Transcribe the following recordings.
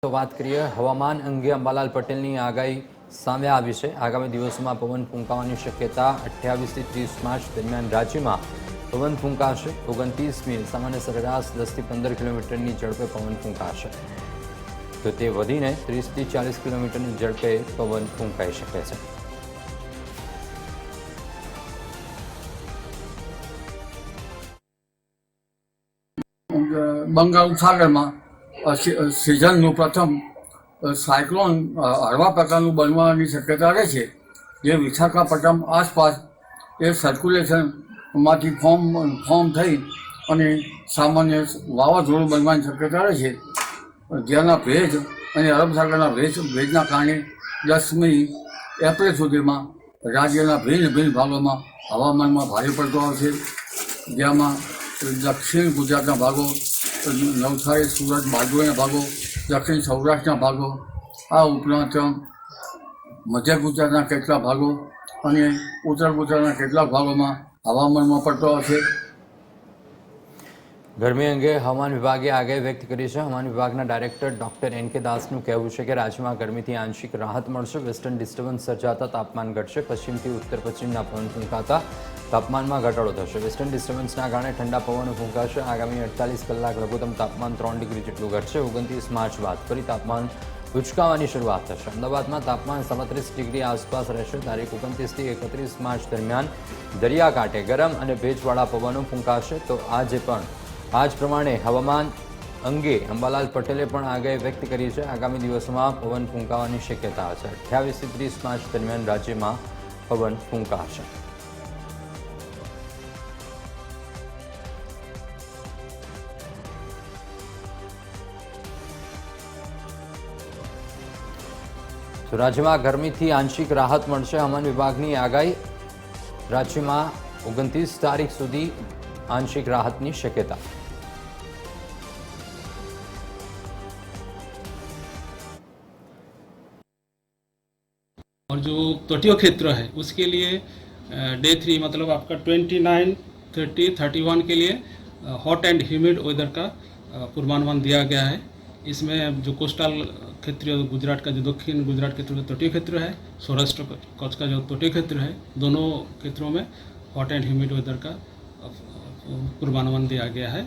તો વાત કરીએ હવામાન અંગે અંબાલાલ પટેલની આગાહી સામે આવી છે। આગામી દિવસોમાં પવન ફૂંકાવાની શક્યતા 28 થી 30 માર્ચ દરમિયાન રાજ્યમાં પવન ફૂંકાશે। 29મી સામાન્ય સરેરાશ 10 થી 15 કિલોમીટરની ઝડપે પવન ફૂંકાશે, તો તે વધીને 30 થી 40 કિલોમીટરની ઝડપે પવન ફૂંકાઈ શકે છે। બંગાળ સાગરમાં સિઝનનું પ્રથમ સાયક્લોન હળવા પ્રકારનું બનવાની શક્યતા રહે છે, જે વિશાખાપટ્ટનમ આસપાસ એ સર્ક્યુલેશનમાંથી ફોર્મ થઈ અને સામાન્ય વાવાઝોડું બનવાની શક્યતા રહે છે, જેના ભેજ અને અરબ સાગરના ભેજના કારણે 10મી એપ્રિલ સુધીમાં રાજ્યના ભિન્ન ભાગોમાં હવામાનમાં ભારે પલટો આવશે, જેમાં દક્ષિણ ગુજરાતના ભાગો, નવસારી, સુરત, બારડોલીના ભાગો, દક્ષિણ સૌરાષ્ટ્રના ભાગો, આ ઉપરાંત મધ્ય ગુજરાતના કેટલાક ભાગો અને ઉત્તર ગુજરાતના કેટલાક ભાગોમાં હવામાનમાં પલટો આવશે। ગરમી અંગે હવામાન વિભાગે આગાહી વ્યક્ત કરી છે। હવામાન વિભાગના ડાયરેક્ટર ડોક્ટર NK દાસનું કહેવું છે કે રાજ્યમાં ગરમીથી આંશિક રાહત મળશે। વેસ્ટર્ન ડિસ્ટર્બન્સ સર્જાતા તાપમાન ઘટશે। પશ્ચિમથી ઉત્તર પશ્ચિમના પવન ફૂંકાતા તાપમાનમાં ઘટાડો થશે। વેસ્ટર્ન ડિસ્ટર્બન્સના કારણે ઠંડા પવનો ફૂંકાશે। આગામી 48 કલાક લઘુત્તમ તાપમાન 3 ડિગ્રી જેટલું ઘટશે। 29 માર્ચ બાદ ફરી તાપમાન ઉચકાવાની શરૂઆત થશે। અમદાવાદમાં તાપમાન 37 ડિગ્રી આસપાસ રહેશે। તારીખ 29 થી 31 માર્ચ દરમિયાન દરિયાકાંઠે ગરમ અને ભેજવાળા પવનો ફૂંકાશે। તો આજે પણ આ જ પ્રમાણે હવામાન અંગે અંબાલાલ પટેલે પણ આગાહી વ્યક્ત કરી છે। આગામી દિવસોમાં પવન ફૂંકાવાની શક્યતા છે। 28 થી 30 માર્ચ દરમિયાન રાજ્યમાં પવન ફૂંકાશે। તો રાજ્યમાં ગરમીથી આંશિક રાહત મળશે। હવામાન વિભાગની આગાહી, રાજ્યમાં 29 તારીખ સુધી आंशिक राहतनी शक्यता। और जो तटीय क्षेत्र है उसके लिए डे 3 मतलब आपका 29, 30, 31 के लिए हॉट एंड ह्यूमिड वेदर का पूर्वानुमान दिया गया है। इसमें जो कोस्टल क्षेत्र गुजरात का जो दक्षिण गुजरात के तटीय क्षेत्र है, सौराष्ट्र कच्छ का जो तटीय क्षेत्र है, दोनों क्षेत्रों में हॉट एंड ह्यूमिड वेदर का पूर्वानुमान दिया गया है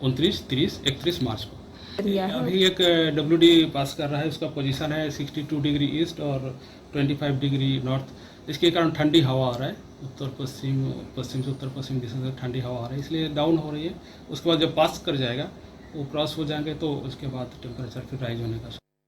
29, 30, 31 मार्च को। अभी एक WD पास कर रहा है, उसका पोजीशन है 62 डिग्री ईस्ट और 25 डिग्री नॉर्थ। इसके कारण ठंडी हवा आ रहा है, उत्तर पश्चिम से उत्तर पश्चिम दिशा से ठंडी हवा आ रही है, इसलिए डाउन हो रही है। उसके बाद जब पास कर जाएगा, वो क्रॉस हो जाएंगे तो उसके बाद टेम्परेचर फिर राइज होने का